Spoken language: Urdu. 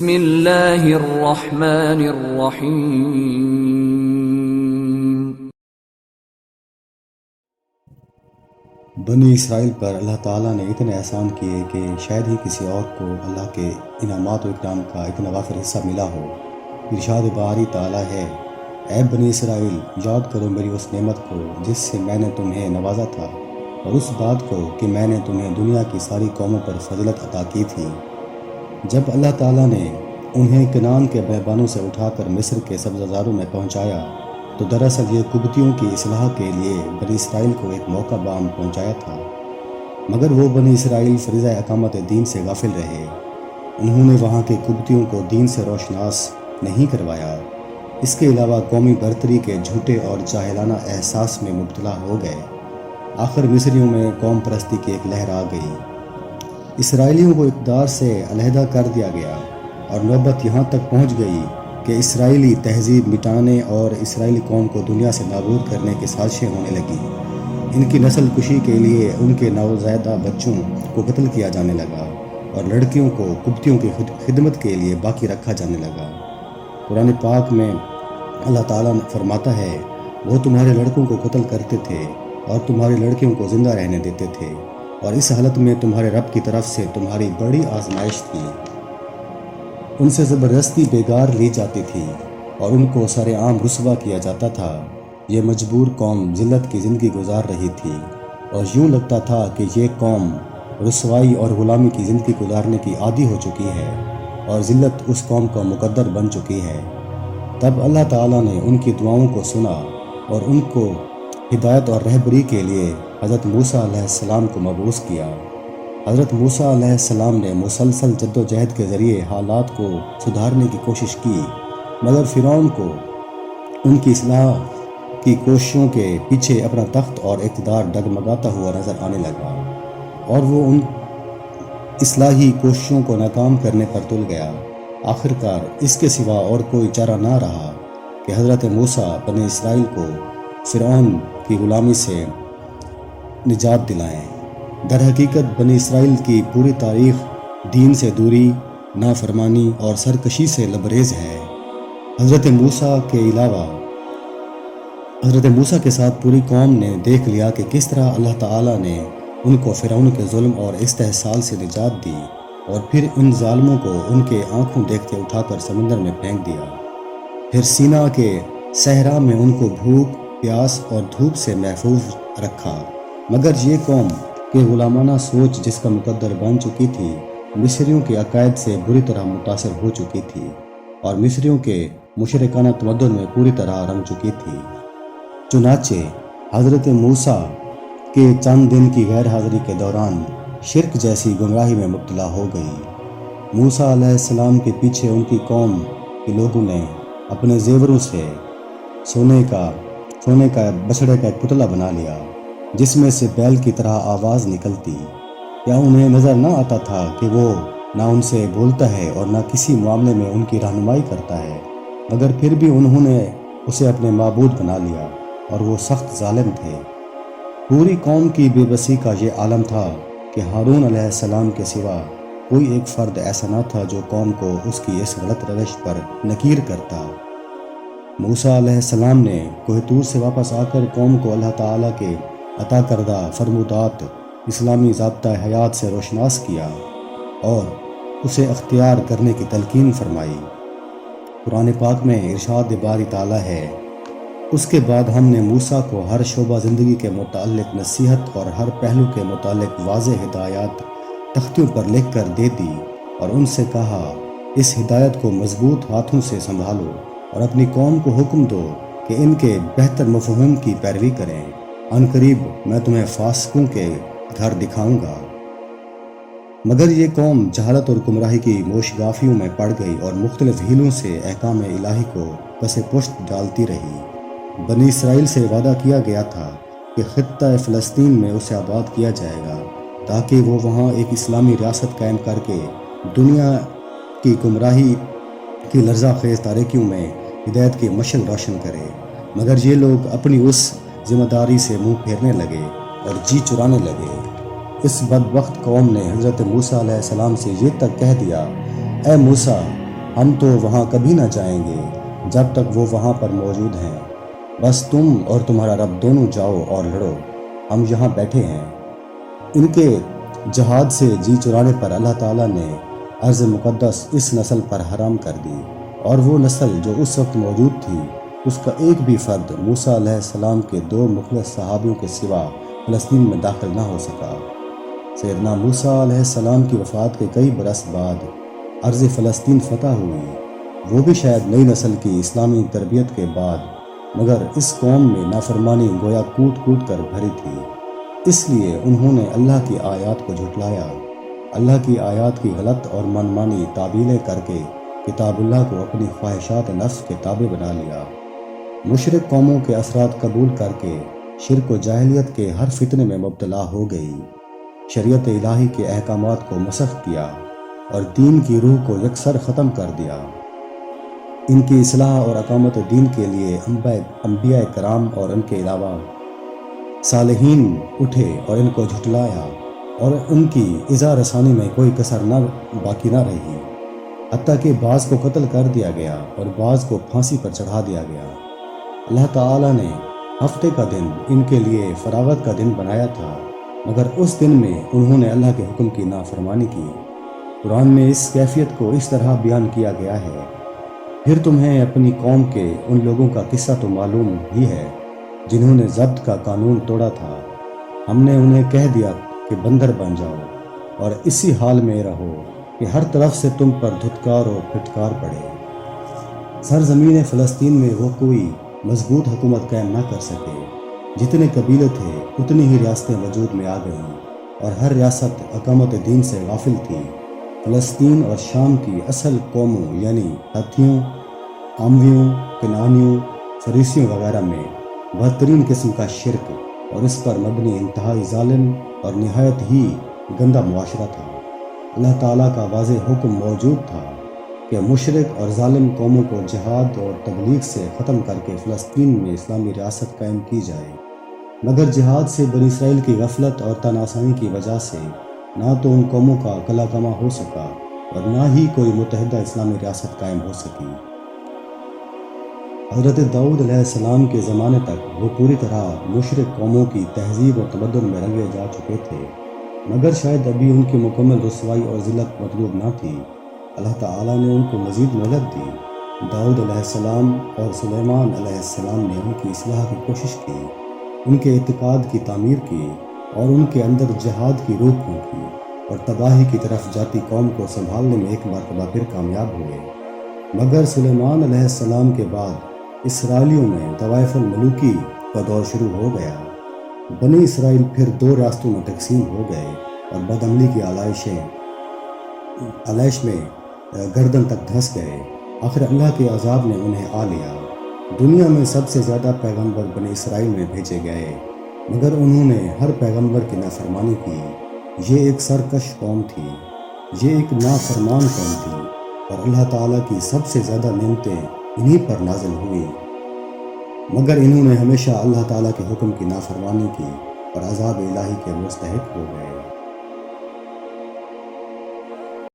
بسم اللہ الرحمن الرحیم۔ بنی اسرائیل پر اللہ تعالیٰ نے اتنے احسان کیے کہ شاید ہی کسی اور کو اللہ کے انعامات و اکرام کا اتنا وافر حصہ ملا ہو۔ ارشاد باری تعالیٰ ہے، اے بنی اسرائیل، یاد کرو میری اس نعمت کو جس سے میں نے تمہیں نوازا تھا، اور اس بات کو کہ میں نے تمہیں دنیا کی ساری قوموں پر فضیلت عطا کی تھی۔ جب اللہ تعالیٰ نے انہیں کنعان کے بیابانوں سے اٹھا کر مصر کے سبززاروں میں پہنچایا تو دراصل یہ قبطیوں کی اصلاح کے لیے بنی اسرائیل کو ایک موقع بعام پہنچایا تھا، مگر وہ بنی اسرائیل فریضہ اقامت دین سے غافل رہے۔ انہوں نے وہاں کے قبطیوں کو دین سے روشناس نہیں کروایا، اس کے علاوہ قومی برتری کے جھوٹے اور جاہلانہ احساس میں مبتلا ہو گئے۔ آخر مصریوں میں قوم پرستی کی ایک لہر آ گئی، اسرائیلیوں کو اقتدار سے علیحدہ کر دیا گیا، اور نوبت یہاں تک پہنچ گئی کہ اسرائیلی تہذیب مٹانے اور اسرائیلی قوم کو دنیا سے نابود کرنے کی سازشیں ہونے لگیں۔ ان کی نسل کشی کے لیے ان کے نوزائیدہ بچوں کو قتل کیا جانے لگا، اور لڑکیوں کو قبطیوں کی خدمت کے لیے باقی رکھا جانے لگا۔ قرآن پاک میں اللہ تعالیٰ فرماتا ہے، وہ تمہارے لڑکوں کو قتل کرتے تھے اور تمہاری لڑکیوں کو زندہ رہنے دیتے تھے، اور اس حالت میں تمہارے رب کی طرف سے تمہاری بڑی آزمائش تھی۔ ان سے زبردستی بیگار لی جاتی تھی اور ان کو سر عام رسوا کیا جاتا تھا۔ یہ مجبور قوم ذلت کی زندگی گزار رہی تھی، اور یوں لگتا تھا کہ یہ قوم رسوائی اور غلامی کی زندگی گزارنے کی عادی ہو چکی ہے، اور ذلت اس قوم کا مقدر بن چکی ہے۔ تب اللہ تعالیٰ نے ان کی دعاؤں کو سنا اور ان کو ہدایت اور رہبری کے لیے حضرت موسیٰ علیہ السلام کو مبعوث کیا۔ حضرت موسیٰ علیہ السلام نے مسلسل جد و جہد کے ذریعے حالات کو سدھارنے کی کوشش کی، مگر فرعون کو ان کی اصلاح کی کوششوں کے پیچھے اپنا تخت اور اقتدار ڈگمگاتا ہوا نظر آنے لگا، اور وہ ان اصلاحی کوششوں کو ناکام کرنے پر تل گیا۔ آخرکار اس کے سوا اور کوئی چارہ نہ رہا کہ حضرت موسیٰ بنی اسرائیل کو فرعون کی غلامی سے نجات دلائیں۔ در حقیقت بنی اسرائیل کی پوری تاریخ دین سے دوری، نافرمانی اور سرکشی سے لبریز ہے۔ حضرت موسیٰ کے ساتھ پوری قوم نے دیکھ لیا کہ کس طرح اللہ تعالیٰ نے ان کو فرعون کے ظلم اور استحصال سے نجات دی، اور پھر ان ظالموں کو ان کے آنکھوں دیکھتے اٹھا کر سمندر میں پھینک دیا۔ پھر سینا کے صحرا میں ان کو بھوک، پیاس اور دھوپ سے محفوظ رکھا، مگر یہ قوم کہ غلامانہ سوچ جس کا مقدر بن چکی تھی، مصریوں کے عقائد سے بری طرح متاثر ہو چکی تھی، اور مصریوں کے مشرکانہ تمدن میں پوری طرح رنگ چکی تھی۔ چنانچہ حضرت موسیٰ کے چند دن کی غیر حاضری کے دوران شرک جیسی گمراہی میں مبتلا ہو گئی۔ موسیٰ علیہ السلام کے پیچھے ان کی قوم کے لوگوں نے اپنے زیوروں سے سونے کا بچڑے کا ایک پتلا بنا لیا، جس میں سے بیل کی طرح آواز نکلتی۔ کیا انہیں نظر نہ آتا تھا کہ وہ نہ ان سے بولتا ہے اور نہ کسی معاملے میں ان کی رہنمائی کرتا ہے؟ مگر پھر بھی انہوں نے اسے اپنے معبود بنا لیا، اور وہ سخت ظالم تھے۔ پوری قوم کی بے بسی کا یہ عالم تھا کہ ہارون علیہ السلام کے سوا کوئی ایک فرد ایسا نہ تھا جو قوم کو اس کی اس غلط روش پر نکیر کرتا۔ موسیٰ علیہ السلام نے کوہ طور سے واپس آ کر قوم کو اللہ تعالیٰ کے عطا کردہ فرمودات اسلامی ضابطہ حیات سے روشناس کیا اور اسے اختیار کرنے کی تلقین فرمائی۔ قرآن پاک میں ارشاد باری تعالیٰ ہے، اس کے بعد ہم نے موسیٰ کو ہر شعبہ زندگی کے متعلق نصیحت اور ہر پہلو کے متعلق واضح ہدایات تختیوں پر لکھ کر دے دی، اور ان سے کہا، اس ہدایت کو مضبوط ہاتھوں سے سنبھالو اور اپنی قوم کو حکم دو کہ ان کے بہتر مفہوم کی پیروی کریں۔ ان قریب میں تمہیں فاسقوں کے گھر دکھاؤں گا۔ مگر یہ قوم جہالت اور گمراہی کی موشگافیوں میں پڑ گئی اور مختلف ہیلوں سے احکام الہی کو پس پشت ڈالتی رہی۔ بنی اسرائیل سے وعدہ کیا گیا تھا کہ خطہ فلسطین میں اسے آباد کیا جائے گا، تاکہ وہ وہاں ایک اسلامی ریاست قائم کر کے دنیا کی گمراہی کی لرزہ خیز تاریکیوں میں ہدایت کی مشعل روشن کرے۔ مگر یہ لوگ اپنی اس ذمہ داری سے منہ پھیرنے لگے اور جی چرانے لگے۔ اس بدبخت قوم نے حضرت موسیٰ علیہ السلام سے یہ تک کہہ دیا، اے موسیٰ، ہم تو وہاں کبھی نہ جائیں گے جب تک وہ وہاں پر موجود ہیں، بس تم اور تمہارا رب دونوں جاؤ اور لڑو، ہم یہاں بیٹھے ہیں۔ ان کے جہاد سے جی چرانے پر اللہ تعالیٰ نے ارض مقدس اس نسل پر حرام کر دی، اور وہ نسل جو اس وقت موجود تھی اس کا ایک بھی فرد موسیٰ علیہ السلام کے 2 مخلص صحابیوں کے سوا فلسطین میں داخل نہ ہو سکا۔ سیدنا موسیٰ علیہ السلام کی وفات کے کئی برس بعد ارض فلسطین فتح ہوئی، وہ بھی شاید نئی نسل کی اسلامی تربیت کے بعد، مگر اس قوم میں نافرمانی گویا کوٹ کوٹ کر بھری تھی، اس لیے انہوں نے اللہ کی آیات کو جھٹلایا، اللہ کی آیات کی غلط اور منمانی تعبیلیں کر کے کتاب اللہ کو اپنی خواہشات نفس کے تابع بنا لیا، مشرک قوموں کے اثرات قبول کر کے شرک و جاہلیت کے ہر فتنے میں مبتلا ہو گئی، شریعت الہی کے احکامات کو مسخ کیا اور دین کی روح کو یکسر ختم کر دیا۔ ان کی اصلاح اور اقامت دین کے لیے انبیاء کرام اور ان کے علاوہ صالحین اٹھے اور ان کو جھٹلایا، اور ان کی ایذا رسانی میں کوئی کسر باقی نہ رہی، حتیٰ کہ بعض کو قتل کر دیا گیا اور بعض کو پھانسی پر چڑھا دیا گیا۔ اللہ تعالیٰ نے ہفتے کا دن ان کے لیے فراغت کا دن بنایا تھا، مگر اس دن میں انہوں نے اللہ کے حکم کی نافرمانی کی۔ قرآن میں اس کیفیت کو اس طرح بیان کیا گیا ہے: پھر تمہیں اپنی قوم کے ان لوگوں کا قصہ تو معلوم ہی ہے جنہوں نے ضبط کا قانون توڑا تھا، ہم نے انہیں کہہ دیا کہ بندر بن جاؤ اور اسی حال میں رہو کہ ہر طرف سے تم پر دھتکار اور پھٹکار پڑے۔ سرزمین فلسطین میں وہ کوئی مضبوط حکومت قائم نہ کر سکے، جتنے قبیلے تھے اتنی ہی ریاستیں وجود میں آ گئیں، اور ہر ریاست اقامت دین سے غافل تھی۔ فلسطین اور شام کی اصل قوموں یعنی ہتھیوں، آمویوں، کنانیوں، فریسیوں وغیرہ میں بہترین قسم کا شرک اور اس پر مبنی انتہائی ظالم اور نہایت ہی گندا معاشرہ تھا۔ اللہ تعالیٰ کا واضح حکم موجود تھا کہ مشرک اور ظالم قوموں کو جہاد اور تبلیغ سے ختم کر کے فلسطین میں اسلامی ریاست قائم کی جائے، مگر جہاد سے بنی اسرائیل کی غفلت اور تناسانی کی وجہ سے نہ تو ان قوموں کا کلا کما ہو سکا اور نہ ہی کوئی متحدہ اسلامی ریاست قائم ہو سکی۔ حضرت داؤد علیہ السلام کے زمانے تک وہ پوری طرح مشرک قوموں کی تہذیب و تمدن میں رنگے جا چکے تھے، مگر شاید ابھی ان کی مکمل رسوائی اور ذلت مطلوب نہ تھی۔ اللہ تعالیٰ نے ان کو مزید مہلت دی۔ داؤد علیہ السلام اور سلیمان علیہ السلام نے ان کی اصلاح کی کوشش کی، ان کے اعتقاد کی تعمیر کی اور ان کے اندر جہاد کی روح پھونکی، اور تباہی کی طرف جاتی قوم کو سنبھالنے میں ایک مرتبہ پھر کامیاب ہوئے۔ مگر سلیمان علیہ السلام کے بعد اسرائیلیوں میں طوائف الملوکی کا دور شروع ہو گیا۔ بنی اسرائیل پھر 2 ریاستوں میں تقسیم ہو گئے اور بدعملی کی علائش میں گردن تک دھنس گئے۔ آخر اللہ کے عذاب نے انہیں آ لیا۔ دنیا میں سب سے زیادہ پیغمبر بنی اسرائیل میں بھیجے گئے، مگر انہوں نے ہر پیغمبر کی نافرمانی کی۔ یہ ایک سرکش قوم تھی، یہ ایک نافرمان قوم تھی، اور اللہ تعالیٰ کی سب سے زیادہ نعمتیں انہی پر نازل ہوئی، مگر انہوں نے ہمیشہ اللہ تعالیٰ کے حکم کی نافرمانی کی اور عذاب الہی کے مستحق ہو گئے۔